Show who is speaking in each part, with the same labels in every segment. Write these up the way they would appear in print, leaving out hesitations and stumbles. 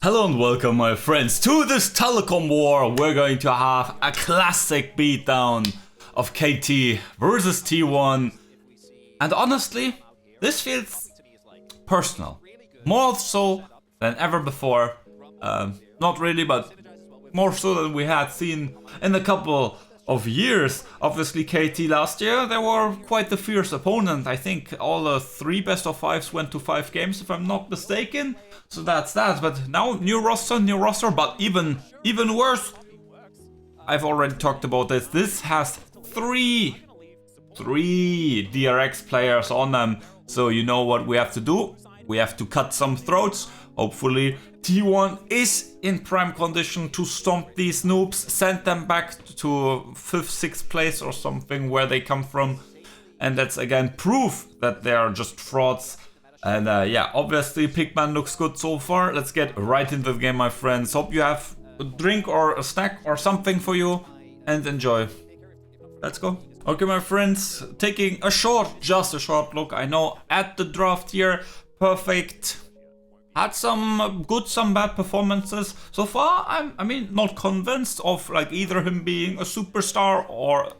Speaker 1: Hello and welcome my friends to this Telecom War. We're going to have a classic beatdown of KT versus T1. And honestly, this feels personal. More so than ever before. Not really, but more so than we had seen in a couple of years. Obviously KT last year, they were quite the fierce opponent. I think all the 3 best of 5s went to 5 games if I'm not mistaken. So that's that, but now new roster, but even worse. I've already talked about this. This has three DRX players on them. So you know what we have to do? We have to cut some throats. Hopefully T1 is in prime condition to stomp these noobs, send them back to 5th, 6th place or something where they come from. And that's again proof that they are just frauds. And yeah, obviously Pigman looks good so far. Let's get right into the game, my friends. Hope you have a drink or a snack or something for you and enjoy. Let's go. Okay, my friends, taking just a short look. I know at the draft here, perfect. Had some good, some bad performances. So far, I mean, not convinced of like either him being a superstar or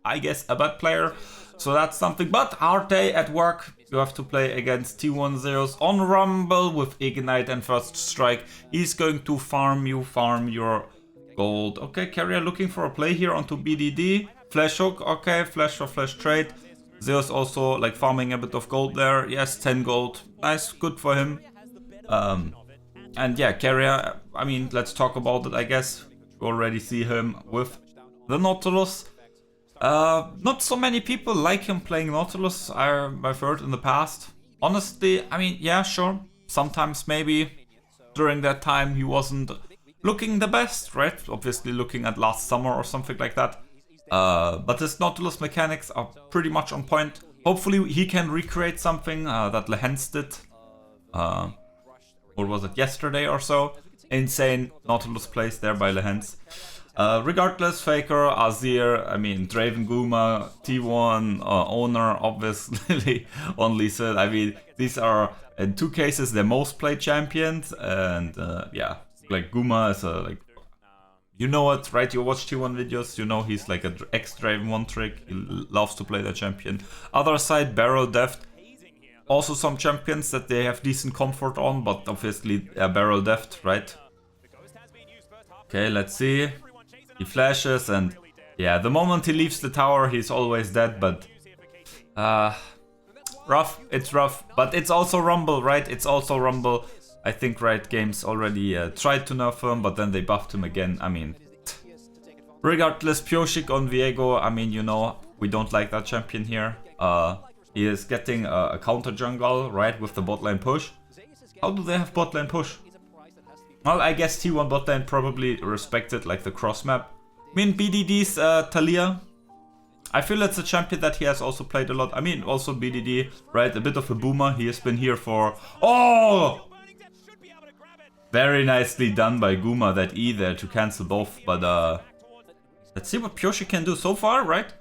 Speaker 1: I guess a bad player. So that's something, but hard day at work. You have to play against T1 Zeus on Rumble with Ignite and First Strike. He's going to farm your gold. Okay, Carrier looking for a play here onto BDD. Flash hook, okay, flash for flash trade. Zeus also like farming a bit of gold there. Yes, 10 gold. Nice, good for him. And yeah, Carrier, I mean, let's talk about it, I guess. You already see him with the Nautilus. Not so many people like him playing Nautilus, I've heard in the past. Honestly, I mean, yeah, sure. Sometimes maybe during that time he wasn't looking the best, right? Obviously looking at last summer or something like that. But his Nautilus mechanics are pretty much on point. Hopefully he can recreate something that Lehens did. Or was it yesterday or so? Insane Nautilus plays there by Lehens. Regardless, Faker, Azir, I mean, Draven Guma, T1, Owner, obviously, only said. I mean, these are, in 2 cases, the most played champions, and yeah, like Guma is a, like, you know it, right? You watch T1 videos, you know he's like an ex-Draven one trick, he loves to play the champion. Other side, BeryL Deft, also some champions that they have decent comfort on, but obviously BeryL Deft, right? Okay, let's see. He flashes and yeah, the moment he leaves the tower, he's always dead, but rough, it's rough, but it's also Rumble, right? It's also Rumble. I think Riot Games already tried to nerf him, but then they buffed him again. I mean, regardless, Pioshik on Viego, I mean, you know, we don't like that champion here. He is getting a counter jungle, right, with the bot lane push. How do they have bot lane push? Well, I guess T1 bot lane probably respected like the cross map. I mean, BDD's Talia. I feel it's a champion that he has also played a lot. I mean, also BDD, right? A bit of a boomer. He has been here for... Oh! Very nicely done by Guma, that E there to cancel both. But let's see what Pioshi can do so far, right?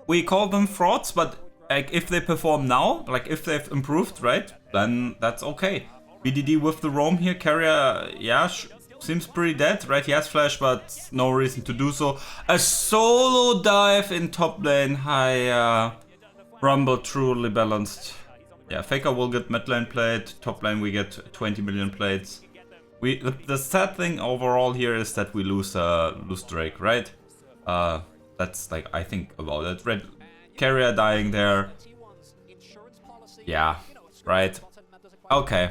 Speaker 1: We call them frauds, but like if they perform now, like if they've improved, right? Then that's okay. BDD with the roam here, Carrier, yeah, seems pretty dead, right? He has flash, but no reason to do so. A solo dive in top lane, high Rumble, truly balanced. Yeah, Faker will get mid lane played, top lane we get 20 million plates. The sad thing overall here is that we lose Drake, right? That's like, I think about it. Red Carrier dying there. Yeah, right. Okay.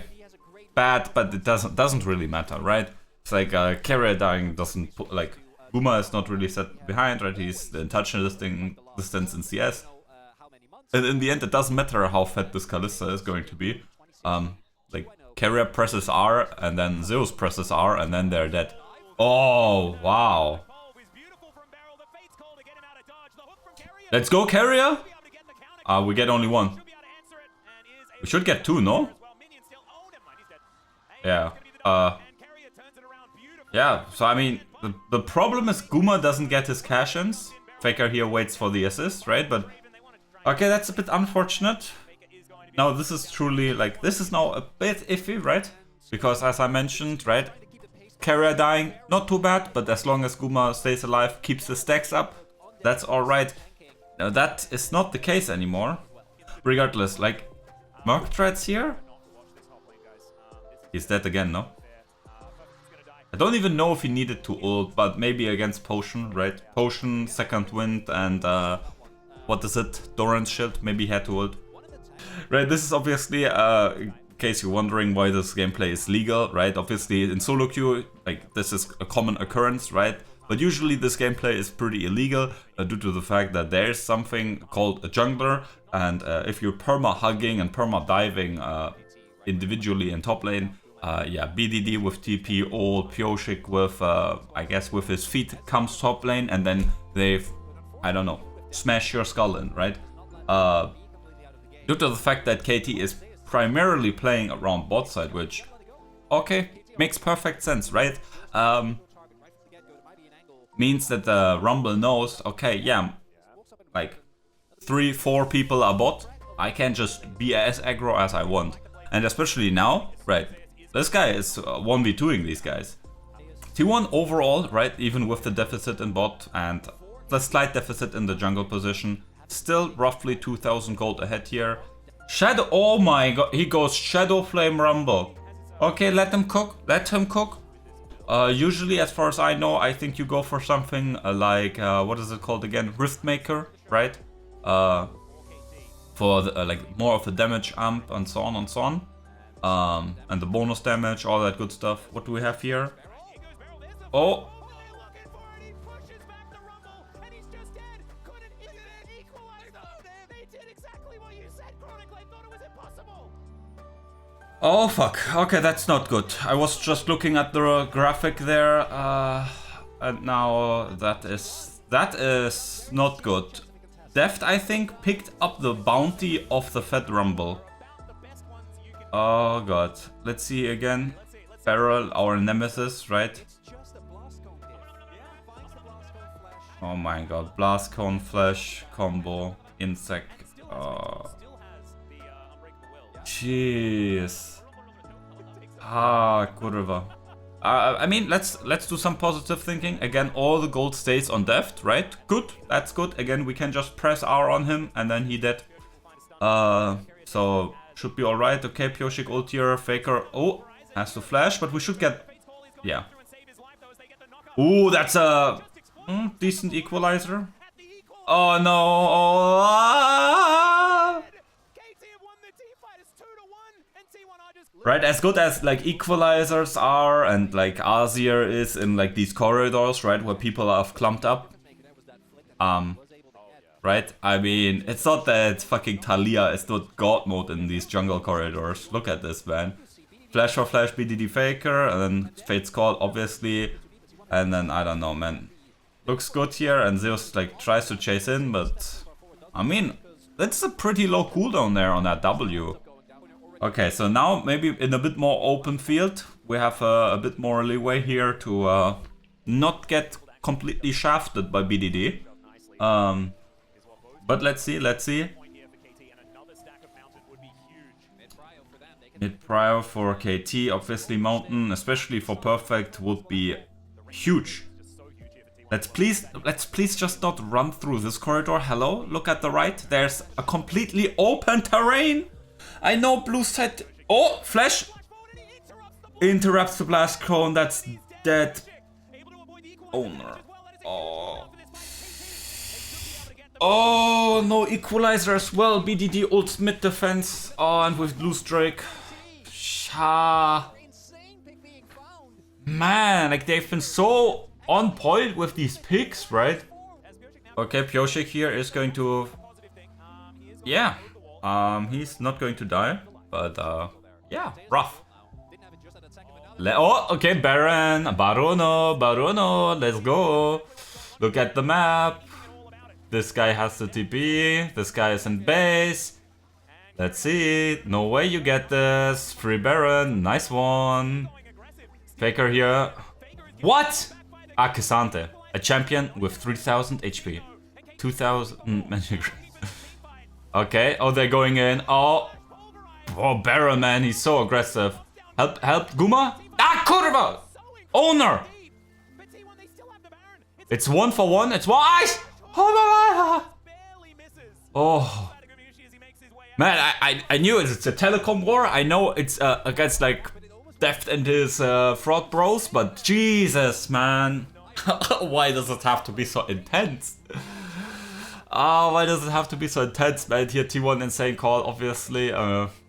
Speaker 1: Bad, but it doesn't really matter, right? It's like Carrier dying doesn't put, like, Guma is not really set behind, right? He's in touch distance in CS. And in the end, it doesn't matter how fat this Kalista is going to be. Like, Carrier presses R, and then Zeus presses R, and then they're dead. Oh, wow. Let's go, Carrier! We get only 1. We should get 2, no? Yeah. Yeah, so I mean, the problem is Guma doesn't get his cash-ins. Faker here waits for the assist, right? But okay, that's a bit unfortunate. Now this is truly like, this is now a bit iffy, right? because as I mentioned, right, carrier dying, not too bad, but as long as Guma stays alive, keeps the stacks up, that's alright. Now that is not the case anymore. Regardless, like, Merc here? He's dead again, no? I don't even know if he needed to ult, but maybe against Potion, right? Potion, Second Wind, and what is it? Doran's Shield, maybe he had to ult. Right, this is obviously, in case you're wondering why this gameplay is legal, right? Obviously in solo queue, like, this is a common occurrence, right? But usually this gameplay is pretty illegal due to the fact that there is something called a jungler, and if you're perma-hugging and perma-diving individually in top lane, yeah, BDD with TP or Pioshik with, I guess, with his feet comes top lane, and then they've, I don't know, smash your skull in, right? Due to the fact that KT is primarily playing around bot side, which, okay, makes perfect sense, right? Means that the Rumble knows, okay, yeah, like 3-4 people are bot, I can just be as aggro as I want. And especially now, right, this guy is 1v2ing these guys. T1 overall, right, even with the deficit in bot and the slight deficit in the jungle position, still roughly 2000 gold ahead here. Shadow, oh my god, he goes Shadow Flame Rumble. Okay, let him cook, let him cook. Usually, as far as I know, I think you go for something like, what is it called again? Riftmaker, right? For the, like more of the damage amp and so on and so on. And the bonus damage, all that good stuff. What do we have here? Oh! Oh fuck, okay, that's not good. I was just looking at the graphic there, and now that is not good. Deft, I think, picked up the bounty of the Fed Rumble. Oh god, let's see again. BeryL, our nemesis, right? Oh my god, Blast Cone Flash combo, Insect. Jeez. Kurwa. I mean, let's do some positive thinking. Again, all the gold stays on Deft, right? Good, that's good. Again, we can just press R on him and then he dead. So should be alright. Okay, Pioshik ult here, Faker. Oh, has to flash, but we should get, yeah. Ooh, that's a decent equalizer. Oh no. Oh, right, as good as like equalizers are and like Azir is in like these corridors, right, where people are clumped up. Right, I mean, it's not that fucking Talia is not god mode in these jungle corridors. Look at this, man. Flash for flash, BDD Faker, and then Fate's Call, obviously. And then, I don't know, man. Looks good here, and Zeus like tries to chase in, but I mean, that's a pretty low cooldown there on that W. Okay, so now maybe in a bit more open field, we have a bit more leeway here to not get completely shafted by BDD. But let's see. Mid prio for KT, obviously Mountain, especially for Perfect, would be huge. Let's please just not run through this corridor. Hello, look at the right. There's a completely open terrain. I know blue side. Oh, flash interrupts the blast cone. That's dead. Owner. Oh, no equalizer as well. BDD ults mid defense. Oh, and with blue strike. Man, like they've been so on point with these picks, right? Okay, Pioshik here is going to, yeah. He's not going to die, but yeah, rough. Oh, okay, Barono, let's go. Look at the map. This guy has the TP, this guy is in base. Let's see, no way you get this. Free Baron, nice one. Faker here. What? Akasante, a champion with 3000 HP. 2000 magic. Okay, oh, they're going in. Oh, Baron, man, he's so aggressive. Help, Guma. Ah, kurwa! Owner! It's 1-for-1. It's wise. Oh. Man, I knew it. It's a Telecom War. I know it's against like Deft and his fraud bros, but Jesus, man. Why does it have to be so intense? Oh, why does it have to be so intense, man? Here T1 insane call, obviously.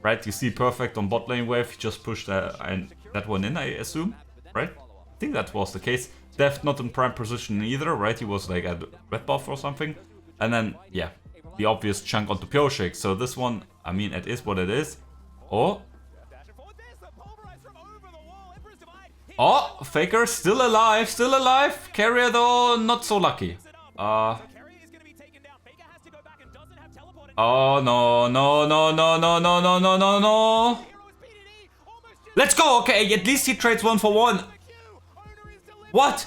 Speaker 1: Right, you see perfect on bot lane wave. He just pushed that one in, I assume. Right? I think that was the case. Deft not in prime position either, right? He was like at red buff or something. And then, yeah, the obvious chunk onto Pyoshik. So this one, I mean, it is what it is. Oh. Oh, Faker still alive, still alive. Carrier though, not so lucky. Oh no, no, no, no, no, no, no, no, no, no. Let's go, okay, at least he trades 1-for-1. What?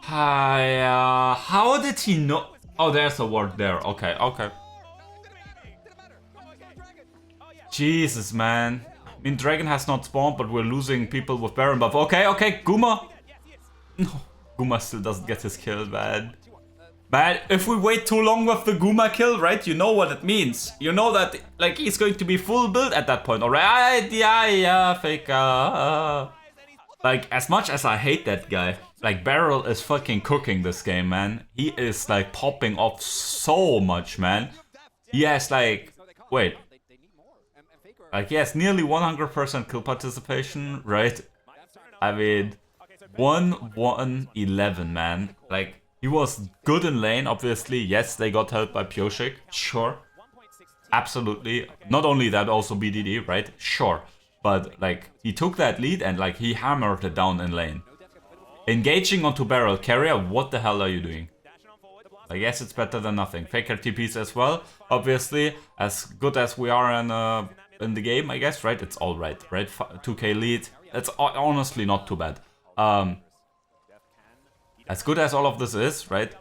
Speaker 1: How did he know? Oh, there's a ward there. Okay, okay. Jesus, man. I mean, Dragon has not spawned, but we're losing people with Baron buff. Okay, okay, Guma. No, Guma still doesn't get his kill, man. Man, if we wait too long with the Guma kill, right, you know what it means. You know that, like, he's going to be full build at that point, alright? Yeah, Faker. Like, as much as I hate that guy, like, BeryL is fucking cooking this game, man. He is, like, popping off so much, man. He has, like, wait. Like, he has nearly 100% kill participation, right? I mean, 1-1-11, man. Like, he was good in lane, obviously. Yes, they got helped by Pyoshik. Sure. Absolutely. Not only that, also BDD, right? Sure. But, like, he took that lead and, like, he hammered it down in lane. Engaging onto BeryL carrier, what the hell are you doing? I guess it's better than nothing. Faker TPs as well, obviously. As good as we are in the game, I guess, right? It's alright, right? 2k lead. It's honestly not too bad. As good as all of this is, right?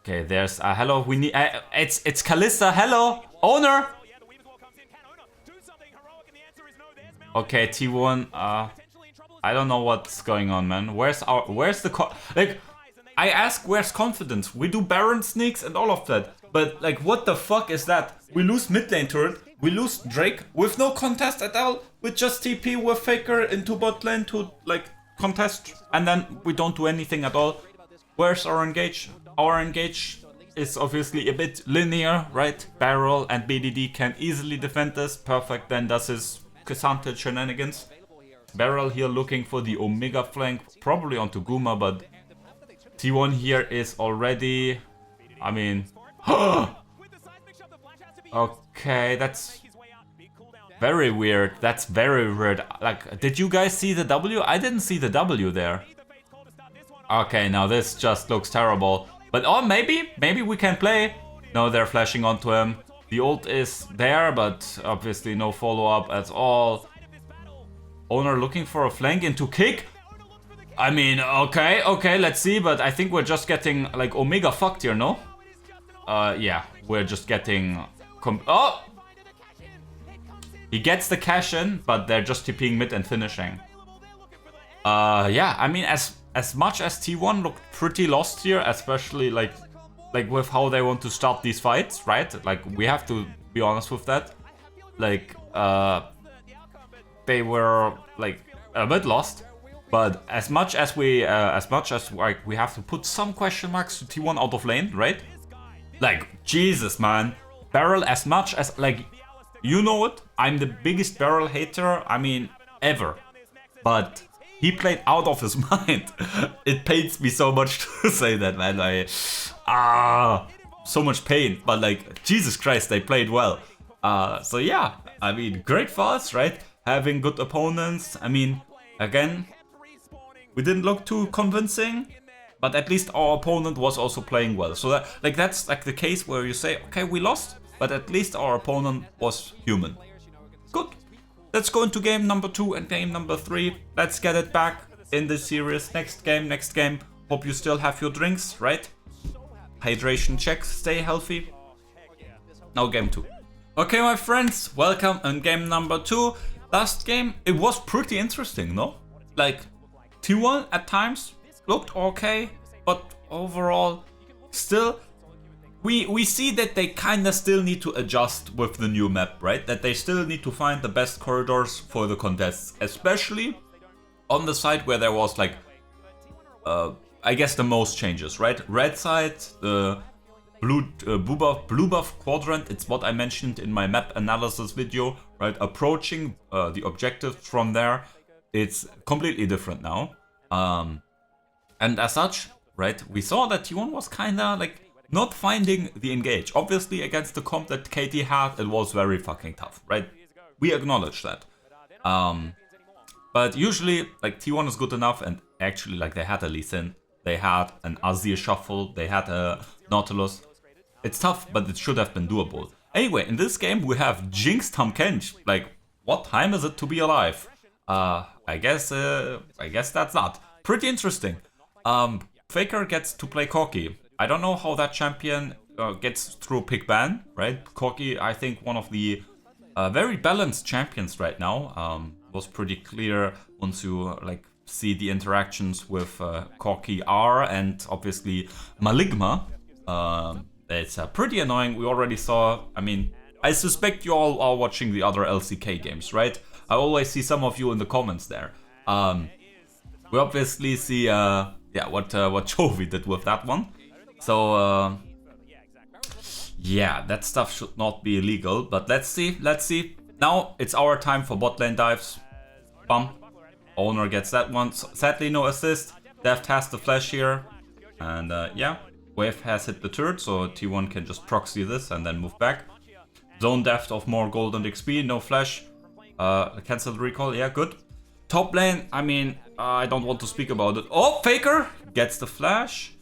Speaker 1: Okay, there's hello. We need. It's Kalista. Hello, owner. Okay, T1. I don't know what's going on, man. Where's the like? I ask, where's confidence? We do Baron sneaks and all of that, but like, what the fuck is that? We lose mid lane turret. We lose Drake with no contest at all. With just TP with Faker into bot lane to like contest, and then we don't do anything at all. Where's our engage? Our engage is obviously a bit linear, right? BeryL and BDD can easily defend this. Perfect then does his Cassandra shenanigans. BeryL here looking for the Omega flank, probably onto Guma, but T1 here is already, I mean, okay, that's very weird. That's very weird. Like, did you guys see the W? I didn't see the W there. Okay, now this just looks terrible. But oh, maybe we can play. No, they're flashing onto him. The ult is there, but obviously no follow-up at all. Owner looking for a flank into kick. I mean, okay, let's see. But I think we're just getting like Omega fucked here, no? Yeah, we're just getting... Oh! He gets the cash in, but they're just TPing mid and finishing. Yeah, I mean, as much as T1 looked pretty lost here, especially like with how they want to start these fights, right? Like, we have to be honest with that. Like, they were like a bit lost. But as much as like we have to put some question marks to T1 out of lane, right? Like, Jesus, man, BeryL, as much as like, you know it, I'm the biggest BeryL hater, I mean, ever. But he played out of his mind. It pains me so much to say that, man. So much pain. But like, Jesus Christ, they played well. So yeah, I mean, great for us, right? Having good opponents. I mean, again, we didn't look too convincing, but at least our opponent was also playing well. So that, like, that's like the case where you say, okay, we lost, but at least our opponent was human. Good. Let's go into game number 2 and game number 3. Let's get it back in the series. Next game. Hope you still have your drinks, right? hydration checks, stay healthy. Now game 2. Okay, my friends, welcome in game number 2. Last game, it was pretty interesting, no? Like, T1 at times looked okay, but overall, still, we see that they kinda still need to adjust with the new map, right? That they still need to find the best corridors for the contests, especially on the side where there was like, I guess the most changes, right? Red side, the blue buff quadrant, it's what I mentioned in my map analysis video, right? Approaching the objectives from there, it's completely different now. And as such, right, we saw that T1 was kinda like not finding the engage. Obviously, against the comp that KT had, it was very fucking tough, right? We acknowledge that. But usually, like, T1 is good enough, and actually, like, they had a Lee Sin, they had an Azir Shuffle, they had a Nautilus. It's tough, but it should have been doable. Anyway, in this game, we have Jinx Tahm Kench. Like, what time is it to be alive? I guess that's that. Pretty interesting. Faker gets to play Corki. I don't know how that champion gets through pick ban, right? Corki, I think, one of the very balanced champions right now. Was pretty clear once you like see the interactions with Corki R and obviously Maligma. It's pretty annoying. We already saw. I mean, I suspect you all are watching the other LCK games, right? I always see some of you in the comments there. We obviously see what Chovy did with that one. So yeah, that stuff should not be illegal. But let's see. Now it's our time for bot lane dives. Bum. Owner gets that one. Sadly, no assist. Deft has the flash here, and yeah, Wave has hit the turret, so T1 can just proxy this and then move back. Zone Deft of more gold and XP, no flash. Cancel the recall. Yeah, good. Top lane. I mean, I don't want to speak about it. Oh, Faker gets the flash.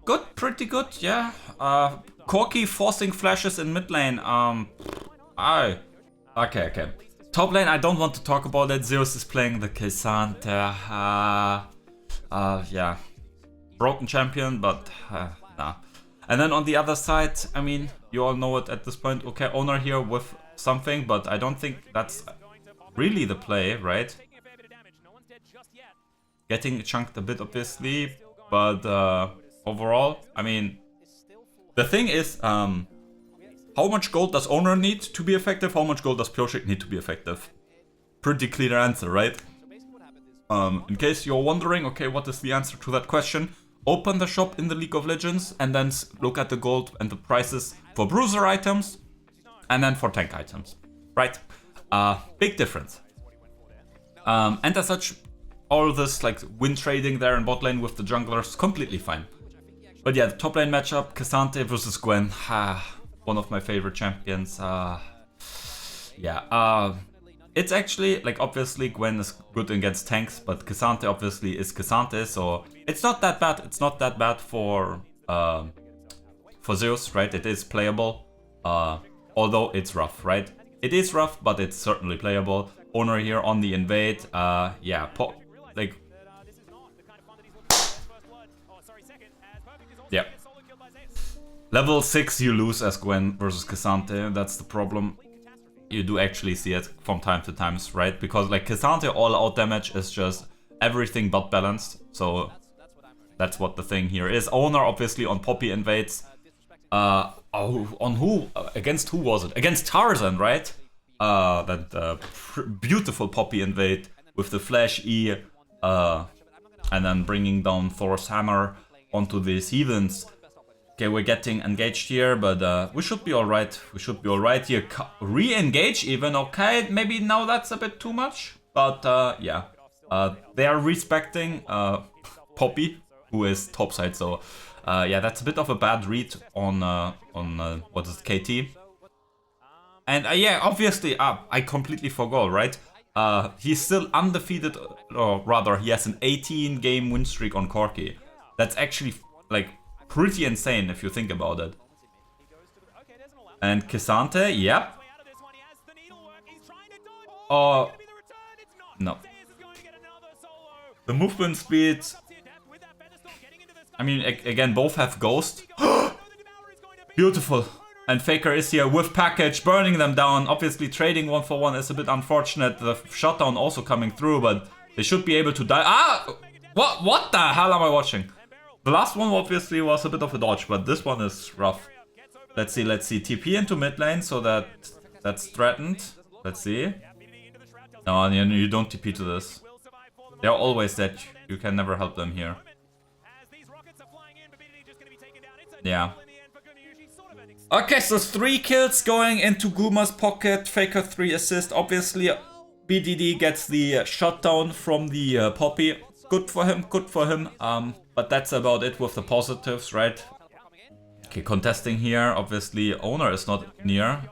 Speaker 1: Good, pretty good, yeah. Corki forcing flashes in mid lane. Okay. Top lane, I don't want to talk about it. Zeus is playing the K'Sante. Yeah. Broken champion, but nah. And then on the other side, I mean, you all know it at this point. Okay, Owner here with something, but I don't think that's really the play, right? Getting chunked a bit, obviously, but overall, I mean, the thing is, how much gold does Owner need to be effective? How much gold does pyosik need to be effective? Pretty clear answer, right? In case you're wondering, okay, what is the answer to that question? Open the shop in the League of Legends and then look at the gold and the prices for bruiser items and then for tank items, right? Big difference. And as such, all this like win trading there in bot lane with the junglers, completely fine. But yeah, the top lane matchup, K'Sante versus Gwen, one of my favorite champions. Yeah, it's actually, like, obviously Gwen is good against tanks, but K'Sante obviously is K'Sante, so it's not that bad. It's not that bad for Zeus, right? It is playable, although it's rough, right? It is rough, but it's certainly playable. Owner here on the invade, yeah, like, yeah. Level 6 you lose as Gwen versus K'Sante, that's the problem. You do actually see it from time to time, right? Because like K'Sante all out damage is just everything but balanced, so that's what the thing here is. Owner obviously on Poppy invades. On who? Against who was it? Against Tarzan, right? That beautiful Poppy invade with the flash E, and then bringing down Thor's hammer onto these heathens. Okay, we're getting engaged here, but we should be alright. We should be alright here. Re-engage even, okay. Maybe now that's a bit too much, but yeah. They are respecting Poppy, who is topside, so yeah, that's a bit of a bad read on what is it, KT. And yeah, obviously, I completely forgot, right? He's still undefeated, or rather, he has an 18-game win streak on Corki. That's actually, like, pretty insane if you think about it. And K'Sante, yep. Oh, no. The movement speed. I mean, again, both have Ghost. Beautiful. And Faker is here with package, burning them down. Obviously, trading 1-for-1 is a bit unfortunate. The shutdown also coming through, but they should be able to die. Ah! What the hell am I watching? The last one obviously was a bit of a dodge, but this one is rough. Let's see. TP into mid lane, so that's threatened. Let's see. No, you don't TP to this. They're always dead. You can never help them here. Yeah. Okay, so 3 kills going into Guma's pocket. Faker 3 assists. Obviously, BDD gets the shutdown from the Poppy. Good for him, good for him. But that's about it with the positives, right? Okay, contesting here. Obviously, owner is not near.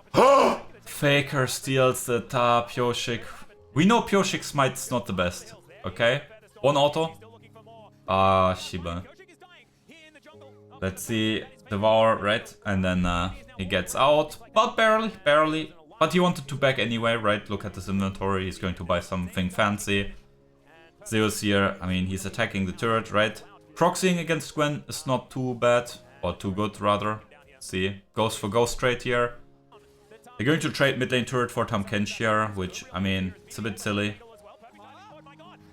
Speaker 1: Faker steals the top. Pyoshik. We know Pyoshik's smite's not the best. Okay, 1 auto. Shiba. Let's see. Devour, right? And then he gets out. But barely. But he wanted to back anyway, right? Look at his inventory. He's going to buy something fancy. Zeus here. I mean, he's attacking the turret, right? Proxying against Gwen is not too bad. Or too good, rather. See. Goes for Ghost trade here. They're going to trade mid lane turret for Tahm Kench here, which, I mean, it's a bit silly.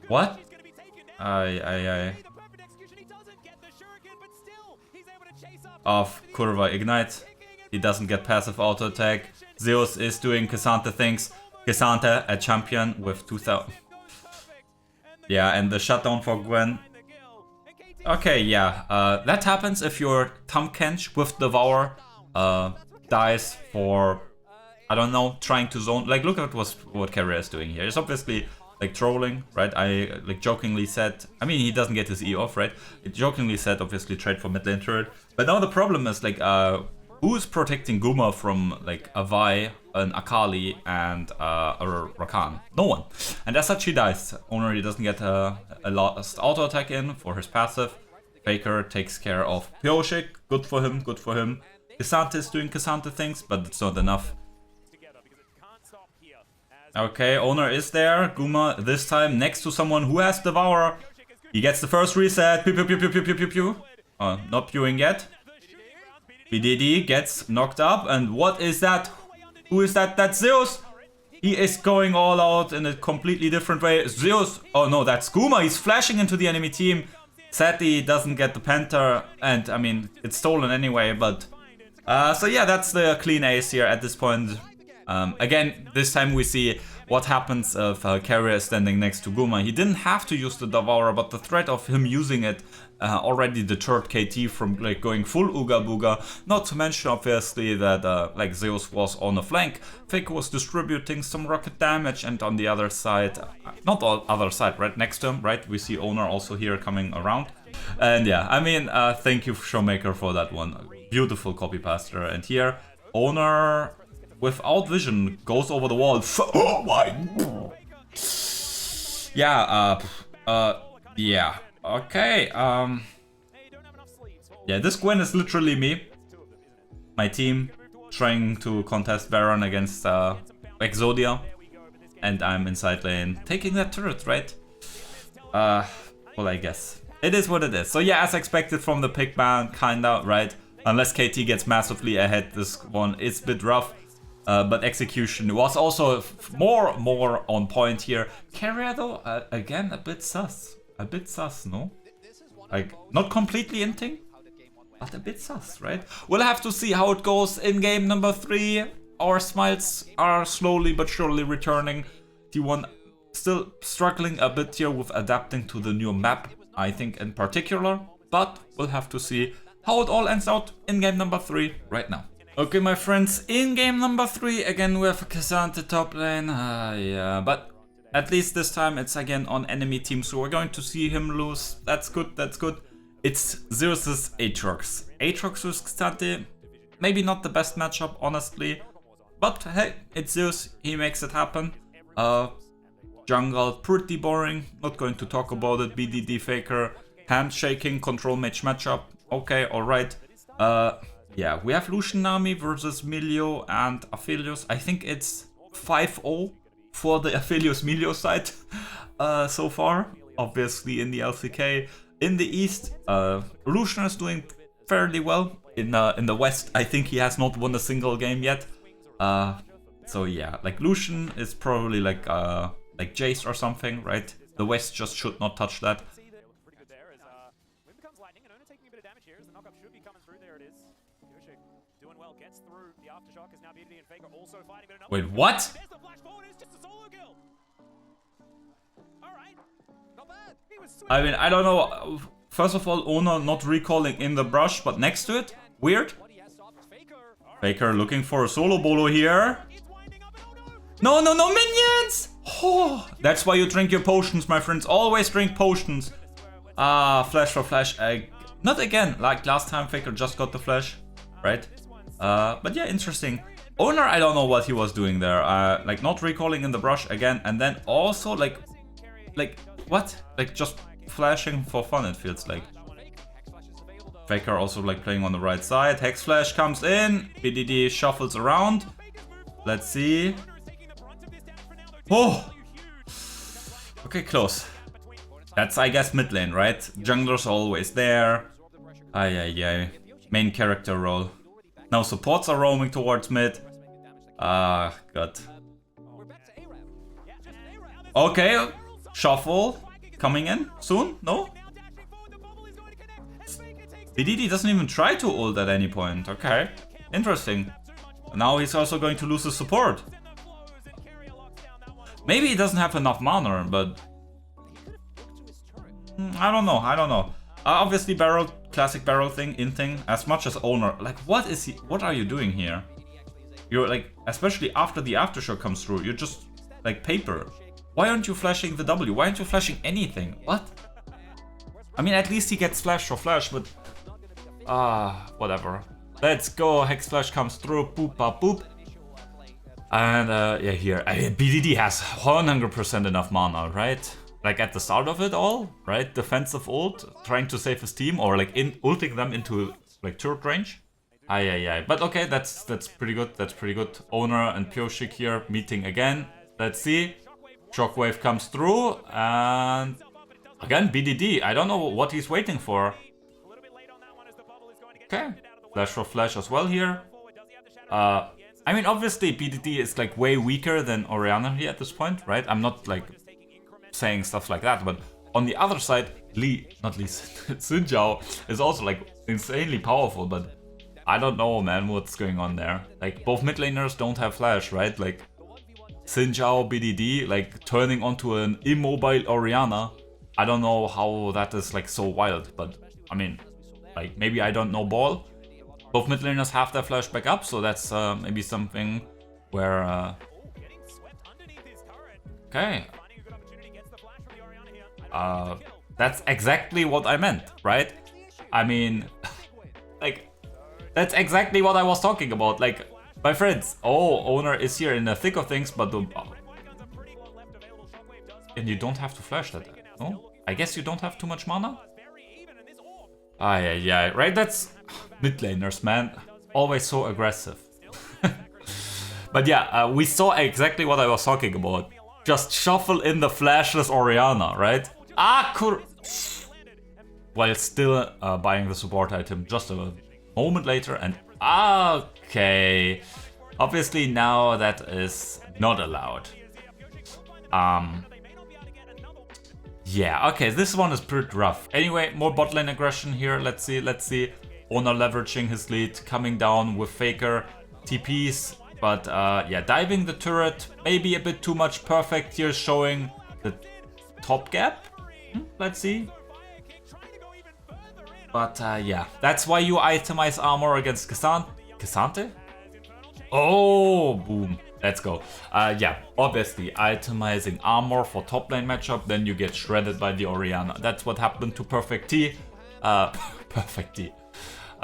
Speaker 1: What? Of Kurva Ignite. He doesn't get passive auto attack. Zeus is doing Cassante things. Cassante, a champion with 2000. Yeah, and the shutdown for Gwen. Okay, yeah. That happens if your Tahm Kench with Devour dies for, I don't know, trying to zone. Like, look at what Carrier is doing here. It's obviously like trolling, right? I like jokingly said, I mean, he doesn't get his E off, right? It jokingly said, obviously, trade for mid lane turret. But now the problem is, like, who is protecting Guma from, like, a Vi, an Akali, and a Rakan? No one. And as such, he dies. Owner, he doesn't get a last auto attack in for his passive. Faker takes care of Pyoshik. Good for him, good for him. Cassante is doing Cassante things, but it's not enough. Okay, owner is there. Guma this time next to someone who has Devour. He gets the first reset. Pew pew pew pew pew pew pew pew. Not pewing yet. BDD gets knocked up. And what is that? Who is that? That's Zeus. He is going all out in a completely different way. Zeus. Oh no, that's Guma. He's flashing into the enemy team. Sadly, doesn't get the Panther. And I mean, it's stolen anyway. But so yeah, that's the clean ace here at this point. Again, this time we see what happens if Carrier is standing next to Guma. He didn't have to use the Devourer, but the threat of him using it already deterred KT from like going full Ooga Booga. Not to mention, obviously, that like Zeus was on the flank. Faker was distributing some rocket damage, and on the other side, not all other side, right next to him, right? We see Owner also here coming around. And yeah, I mean, thank you, Showmaker, for that one. Beautiful copy paster. And here, Owner, without vision, goes over the wall. Oh my! Yeah. Yeah. Okay. Yeah, this Gwen is literally me. My team trying to contest Baron against Exodia, and I'm inside lane taking that turret, right? Well, I guess it is what it is. So yeah, as expected from the pick ban, kinda, right? Unless KT gets massively ahead, this one is a bit rough. But execution was also more on point here. Carrier though, again, a bit sus. A bit sus, no? Like, not completely inting, but a bit sus, right? We'll have to see how it goes in game number 3. Our smiles are slowly but surely returning. T1 still struggling a bit here with adapting to the new map, I think in particular. But we'll have to see how it all ends out in game number 3 right now. Okay, my friends, in game number 3, again we have Cassante top lane. Yeah, but at least this time it's again on enemy team, so we're going to see him lose. That's good, that's good. It's Zeus's aatrox. Aatrox with Cassante, maybe not the best matchup, honestly. But hey, it's Zeus, he makes it happen. Jungle, pretty boring, not going to talk about it. BDD Faker, handshaking, control mage matchup. Okay, alright. Yeah, we have Lucian Nami versus Milio and Aphelios. I think it's 5-0 for the Aphelios Milio side so far. Obviously in the LCK. In the East, Lucian is doing fairly well. In the West, I think he has not won a single game yet. So yeah, like Lucian is probably like Jace or something, right? The West just should not touch that. Wait, what? I mean, I don't know. First of all, Owner not recalling in the brush, but next to it, weird. Faker looking for a solo bolo here. No, no, no, minions! Oh, that's why you drink your potions, my friends. Always drink potions. Flash for flash. Not again, like last time Faker just got the flash, right? But yeah, interesting. Owner, I don't know what he was doing there. Like not recalling in the brush again, and then also like what? Like just flashing for fun, it feels like. Faker also like playing on the right side. Hex flash comes in. BDD shuffles around. Let's see. Oh! Okay, close. That's, I guess, mid lane, right? Jungler's always there. Ay. Main character role. Now supports are roaming towards mid. God. Okay, shuffle. Coming in soon? No? BDD doesn't even try to ult at any point. Okay, interesting. Now he's also going to lose his support. Maybe he doesn't have enough mana, but... I don't know. Obviously BeryL, classic BeryL thing, as much as Owner. Like, what are you doing here? You're like, especially after the aftershock comes through, you're just like paper. Why aren't you flashing the W? Why aren't you flashing anything? What? I mean, at least he gets flash for flash, but... whatever. Let's go, Hex Flash comes through, boop, bop, boop. And yeah, here, I mean, BDD has 100% enough mana, right? Like at the start of it all, right? Defensive ult, trying to save his team, or like ulting them into like turret range. Ay. But okay, that's pretty good, Owner and Pyoshik here meeting again. Let's see. Shockwave comes through, and again, BDD, I don't know what he's waiting for. Okay, flash for flash as well here. I mean, obviously BDD is like way weaker than Orianna here at this point, right? I'm not like saying stuff like that, but on the other side, Xin Zhao is also like insanely powerful, but I don't know, man, what's going on there. Like, both mid laners don't have flash, right? Like, Xin Zhao, BDD, like turning onto an immobile Orianna. I don't know how that is like so wild, but I mean, like maybe I don't know ball. Both mid laners have their flash back up, so that's maybe something where... Okay. That's exactly what I meant, right? I mean, like, that's exactly what I was talking about. Like, my friends, Owner is here in the thick of things, but and you don't have to flash that, no? I guess you don't have too much mana? Yeah, right? That's mid laners, man. Always so aggressive. But yeah, we saw exactly what I was talking about. Just shuffle in the flashless Orianna, right? While still buying the support item just a moment later, and okay. Obviously now that is not allowed. Yeah, okay, this one is pretty rough. Anyway, more bot lane aggression here. Let's see. Owner leveraging his lead, coming down with Faker, TPs, but yeah, diving the turret, maybe a bit too much. Perfect here, showing the top gap. Let's see. But yeah, that's why you itemize armor against K'Sante? Oh, boom. Let's go. Yeah, obviously, itemizing armor for top lane matchup, then you get shredded by the Orianna. That's what happened to Perfect T. Perfect T.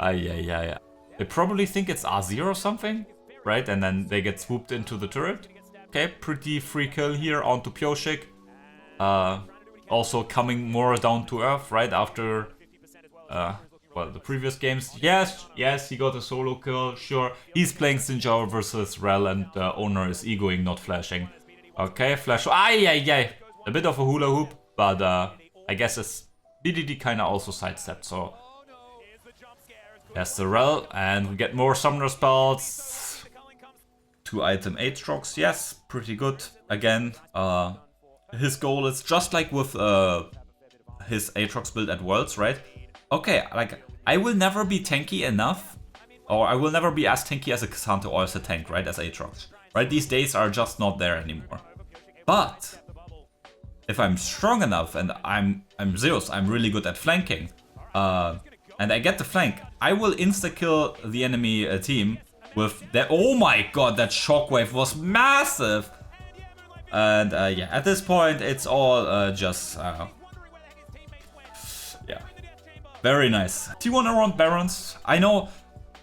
Speaker 1: Yeah. They probably think it's Azir or something, right? And then they get swooped into the turret. Okay, pretty free kill here onto Pyoshik. Also coming more down to earth, right? After, well, the previous games. Yes, he got a solo kill, sure. He's playing Xin Zhao versus Rel, and Owner is egoing, not flashing. Okay, flash. A bit of a hula hoop, but I guess it's BDD kinda also sidestepped, so... There's the Rel, and we get more Summoner spells. 2-item aatrox, yes, pretty good. Again, his goal is just like with his aatrox build at Worlds, right? Okay, like, I will never be tanky enough, or I will never be as tanky as a K'Sante or as a tank, right, as aatrox. Right, these days are just not there anymore. But if I'm strong enough and I'm Zeus, I'm really good at flanking, and I get the flank, I will insta-kill the enemy team with that. Oh my god, that shockwave was massive! And yeah, at this point, it's all just... yeah, very nice. T1 around Barons. I know,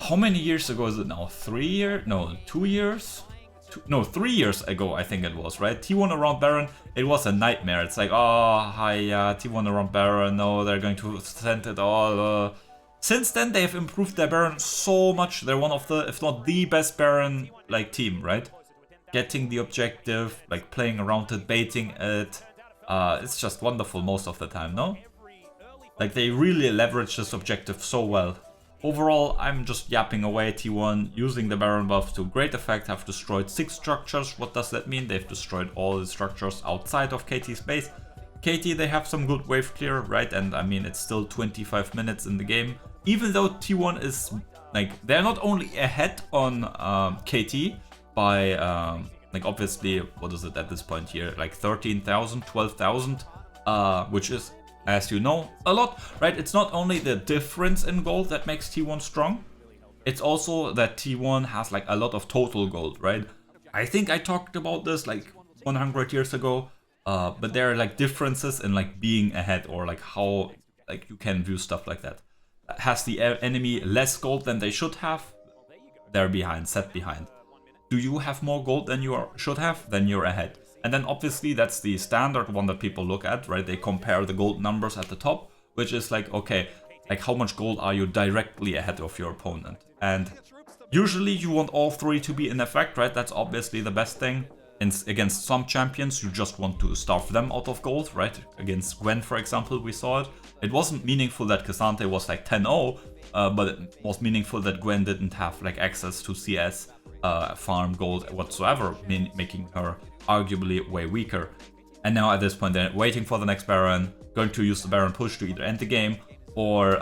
Speaker 1: how many years ago is it now? 3 years? No, 2 years? No, 3 years ago, I think it was, right? T1 around Baron, it was a nightmare. It's like, oh, hi, T1 around Baron, no, they're going to send it all. Since then, they've improved their Baron so much. They're one of the, if not the best Baron, like, team, right? Getting the objective, like, playing around it, baiting it. It's just wonderful most of the time, no? Like, they really leverage this objective so well. Overall, I'm just yapping away T1, using the Baron buff to great effect. Have destroyed 6 structures. What does that mean? They've destroyed all the structures outside of KT's base. KT, they have some good wave clear, right? And I mean, it's still 25 minutes in the game. Even though T1 is, like, they're not only ahead on KT by, like, obviously, what is it at this point here? Like 13,000, 12,000, which is, as you know, a lot, right? It's not only the difference in gold that makes T1 strong, it's also that T1 has like a lot of total gold, right? I think I talked about this like 100 years ago, but there are like differences in like being ahead or like how like you can view stuff like that. Has the enemy less gold than they should have? They're behind, set behind. Do you have more gold than you should have? Then you're ahead. And then obviously that's the standard one that people look at, right? They compare the gold numbers at the top, which is like, okay, like how much gold are you directly ahead of your opponent? And usually you want all 3 to be in effect, right? That's obviously the best thing. And against some champions, you just want to starve them out of gold, right? Against Gwen, for example, we saw it. It wasn't meaningful that K'Sante was like 10-0, but it was meaningful that Gwen didn't have like access to CS, farm gold whatsoever, making her arguably way weaker. And now at this point they're waiting for the next Baron, going to use the Baron push to either end the game or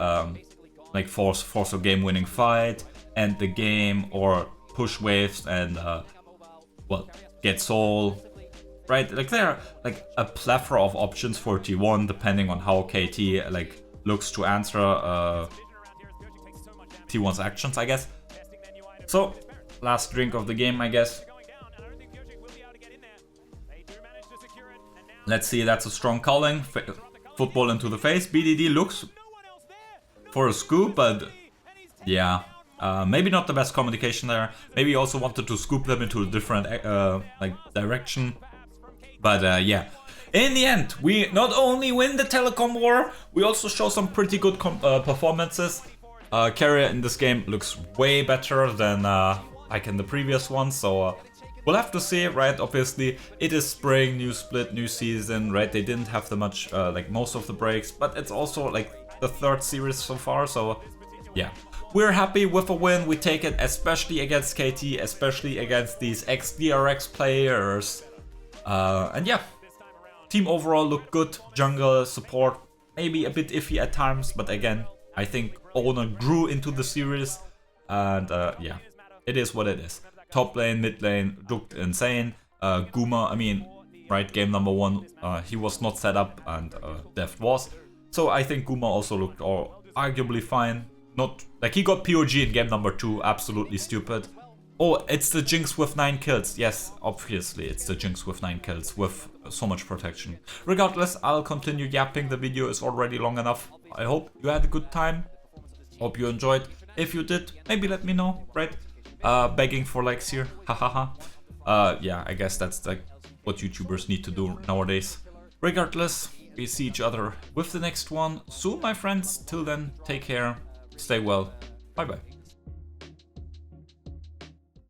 Speaker 1: like force a game winning fight, end the game, or push waves and well, get soul, right? Like there are like a plethora of options for T1 depending on how KT like looks to answer T1's actions, I guess. So last drink of the game, I guess. Let's see, that's a strong calling. Football into the face. BDD looks for a scoop, but yeah, maybe not the best communication there. Maybe also wanted to scoop them into a different like direction. But yeah, in the end, we not only win the Telecom War, we also show some pretty good performances. Carrier in this game looks way better than like in the previous one, so we'll have to see, right? Obviously, it is spring, new split, new season, right? They didn't have the much, like most of the breaks, but it's also like the 3rd series so far, so yeah. We're happy with a win, we take it, especially against KT, especially against these ex-DRX players. And yeah, team overall looked good, jungle, support, maybe a bit iffy at times, but again, I think Owner grew into the series, and yeah, it is what it is. Top lane, mid lane looked insane. Guma, I mean, right, game number 1, he was not set up and Deft was. So I think Guma also looked arguably fine. Not like he got POG in game number 2, absolutely stupid. Oh, it's the Jinx with 9 kills. Yes, obviously it's the Jinx with 9 kills with so much protection. Regardless, I'll continue yapping. The video is already long enough. I hope you had a good time. Hope you enjoyed. If you did, maybe let me know, right? Begging for likes here, hahaha. Yeah, I guess that's like what YouTubers need to do nowadays. Regardless, we see each other with the next one soon, my friends. Till then, take care, stay well, bye bye.